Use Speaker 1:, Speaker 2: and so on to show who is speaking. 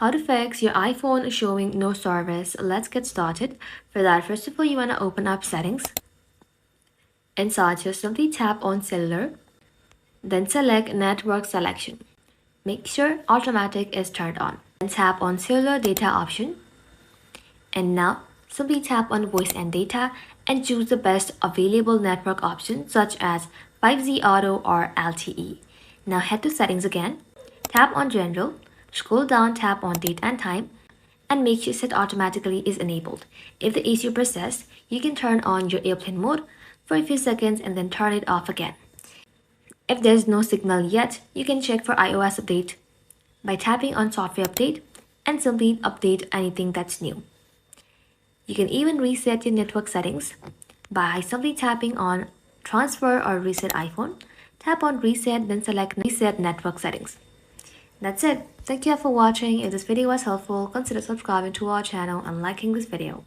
Speaker 1: How to fix your iPhone showing no service. Let's get started. For that, first of all, you want to open up settings. Inside, just simply tap on cellular, then select network selection. Make sure automatic is turned on. Then tap on cellular data option. And now simply tap on voice and data and choose the best available network option such as 5G auto or LTE. Now head to settings again, tap on general, scroll down, tap on date and time, and make sure set automatically is enabled. If the issue persists, you can turn on your airplane mode for a few seconds and then turn it off again. If there's no signal yet, you can check for iOS update by tapping on software update and simply update anything that's new. You can even reset your network settings by simply tapping on transfer or reset iPhone. Tap on reset, then select reset network settings. That's it. Thank you for watching. If this video was helpful, consider subscribing to our channel and liking this video.